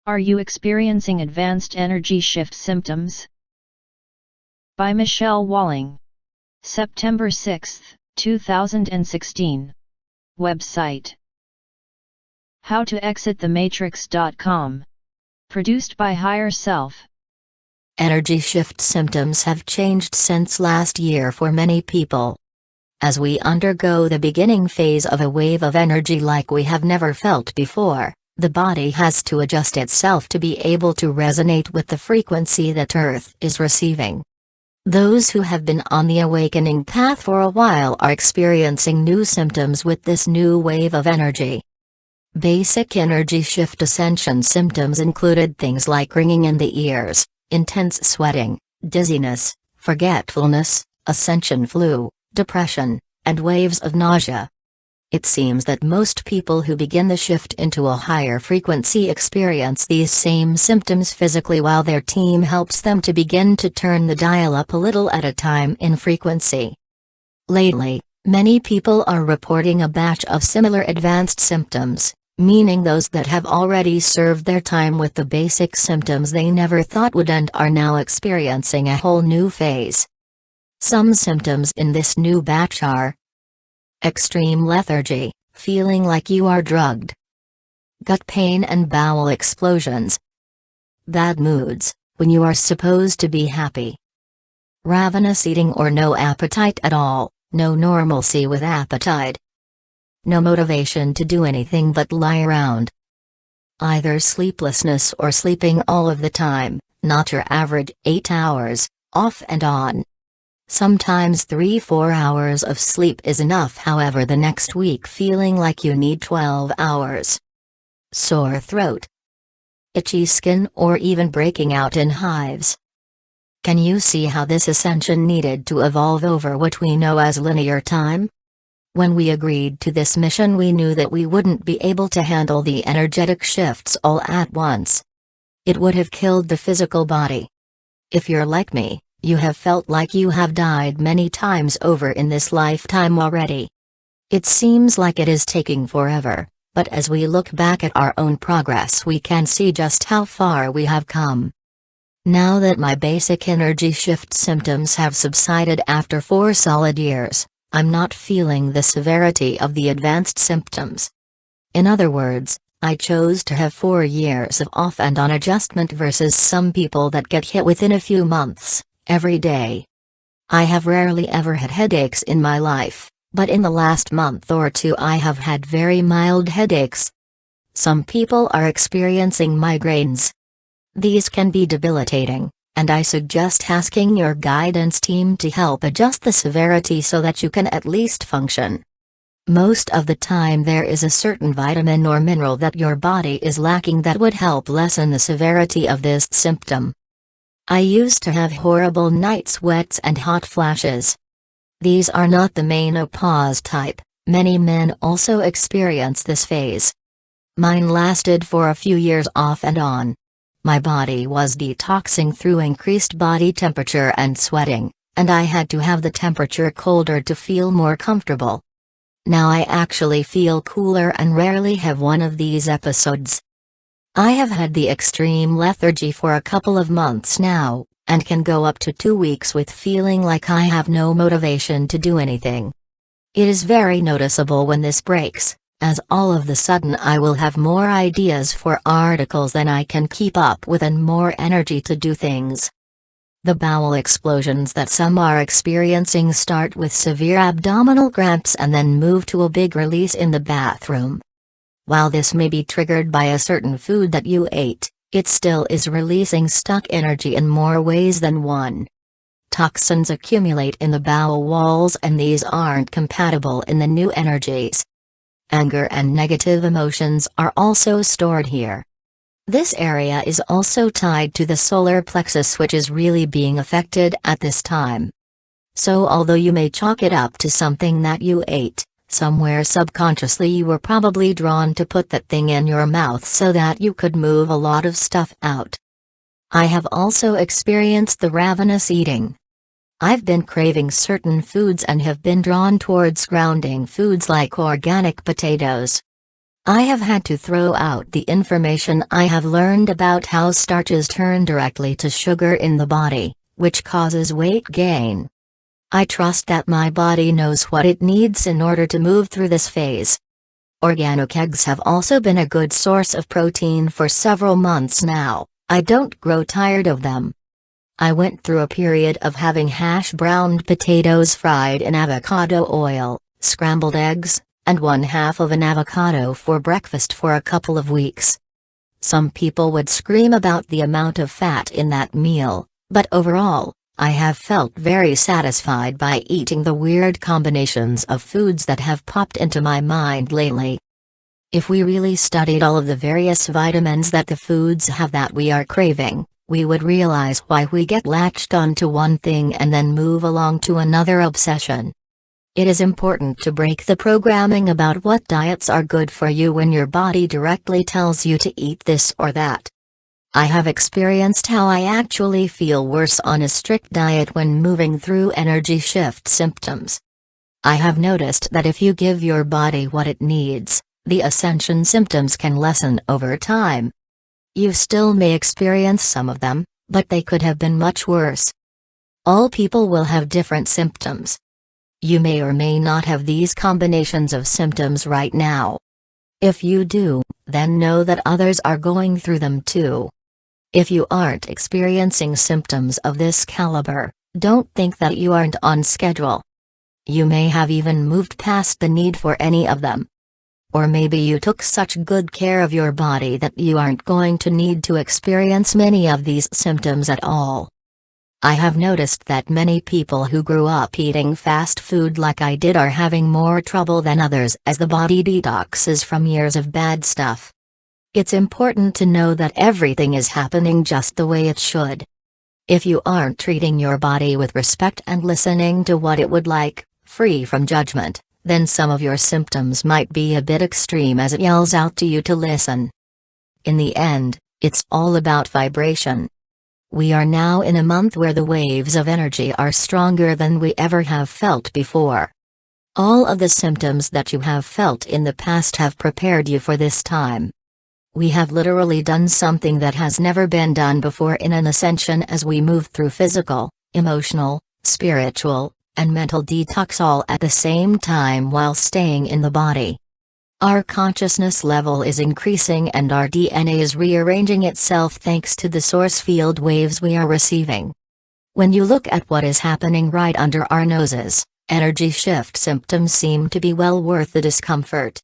Are you experiencing advanced energy shift symptoms? By Michelle Walling. September 6, 2016. Website: howtoexitthematrix.com. Produced by Higher Self. Energy shift symptoms have changed since last year for many people. As we undergo the beginning phase of a wave of energy like we have never felt before, the body has to adjust itself to be able to resonate with the frequency that Earth is receiving. Those who have been on the awakening path for a while are experiencing new symptoms with this new wave of energy. Basic energy shift ascension symptoms included things like ringing in the ears, intense sweating, dizziness, forgetfulness, ascension flu, depression, and waves of nausea. It seems that most people who begin the shift into a higher frequency experience these same symptoms physically, while their team helps them to begin to turn the dial up a little at a time in frequency. Lately, many people are reporting a batch of similar advanced symptoms, meaning those that have already served their time with the basic symptoms they never thought would end are now experiencing a whole new phase. Some symptoms in this new batch are: extreme lethargy, feeling like you are drugged; gut pain and bowel explosions; bad moods, when you are supposed to be happy; ravenous eating or no appetite at all, no normalcy with appetite; no motivation to do anything but lie around; either sleeplessness or sleeping all of the time, not your average 8 hours, off and on. Sometimes 3-4 hours of sleep is enough, however the next week feeling like you need 12 hours. Sore throat, itchy skin, or even breaking out in hives. Can you see how this ascension needed to evolve over what we know as linear time? When we agreed to this mission, we knew that we wouldn't be able to handle the energetic shifts all at once. It would have killed the physical body. If you're like me, you have felt like you have died many times over in this lifetime already. It seems like it is taking forever, but as we look back at our own progress, we can see just how far we have come. Now that my basic energy shift symptoms have subsided after 4 solid years, I'm not feeling the severity of the advanced symptoms. In other words, I chose to have 4 years of off and on adjustment versus some people that get hit within a few months, every day. I have rarely ever had headaches in my life, but in the last month or 2 I have had very mild headaches. Some people are experiencing migraines. These can be debilitating, and I suggest asking your guidance team to help adjust the severity so that you can at least function. Most of the time there is a certain vitamin or mineral that your body is lacking that would help lessen the severity of this symptom. I used to have horrible night sweats and hot flashes. These are not the menopause type. Many men also experience this phase. Mine lasted for a few years off and on. My body was detoxing through increased body temperature and sweating, and I had to have the temperature colder to feel more comfortable. Now I actually feel cooler and rarely have one of these episodes. I have had the extreme lethargy for a couple of months now, and can go up to 2 weeks with feeling like I have no motivation to do anything. It is very noticeable when this breaks, as all of the sudden I will have more ideas for articles than I can keep up with and more energy to do things. The bowel explosions that some are experiencing start with severe abdominal cramps and then move to a big release in the bathroom. While this may be triggered by a certain food that you ate, it still is releasing stuck energy in more ways than one. Toxins accumulate in the bowel walls, and these aren't compatible in the new energies. Anger and negative emotions are also stored here. This area is also tied to the solar plexus, which is really being affected at this time. So although you may chalk it up to something that you ate, somewhere subconsciously you were probably drawn to put that thing in your mouth so that you could move a lot of stuff out. I have also experienced the ravenous eating. I've been craving certain foods and have been drawn towards grounding foods like organic potatoes. I have had to throw out the information I have learned about how starches turn directly to sugar in the body, which causes weight gain. I trust that my body knows what it needs in order to move through this phase. Organic eggs have also been a good source of protein for several months now. I don't grow tired of them. I went through a period of having hash-browned potatoes fried in avocado oil, scrambled eggs, and 1/2 of an avocado for breakfast for a couple of weeks. Some people would scream about the amount of fat in that meal, but overall, I have felt very satisfied by eating the weird combinations of foods that have popped into my mind lately. If we really studied all of the various vitamins that the foods have that we are craving, we would realize why we get latched onto one thing and then move along to another obsession. It is important to break the programming about what diets are good for you when your body directly tells you to eat this or that. I have experienced how I actually feel worse on a strict diet when moving through energy shift symptoms. I have noticed that if you give your body what it needs, the ascension symptoms can lessen over time. You still may experience some of them, but they could have been much worse. All people will have different symptoms. You may or may not have these combinations of symptoms right now. If you do, then know that others are going through them too. If you aren't experiencing symptoms of this caliber, don't think that you aren't on schedule. You may have even moved past the need for any of them. Or maybe you took such good care of your body that you aren't going to need to experience many of these symptoms at all. I have noticed that many people who grew up eating fast food like I did are having more trouble than others as the body detoxes from years of bad stuff. It's important to know that everything is happening just the way it should. If you aren't treating your body with respect and listening to what it would like, free from judgment, then some of your symptoms might be a bit extreme as it yells out to you to listen. In the end, it's all about vibration. We are now in a month where the waves of energy are stronger than we ever have felt before. All of the symptoms that you have felt in the past have prepared you for this time. We have literally done something that has never been done before in an ascension as we move through physical, emotional, spiritual, and mental detox all at the same time while staying in the body. Our consciousness level is increasing and our DNA is rearranging itself thanks to the source field waves we are receiving. When you look at what is happening right under our noses, energy shift symptoms seem to be well worth the discomfort.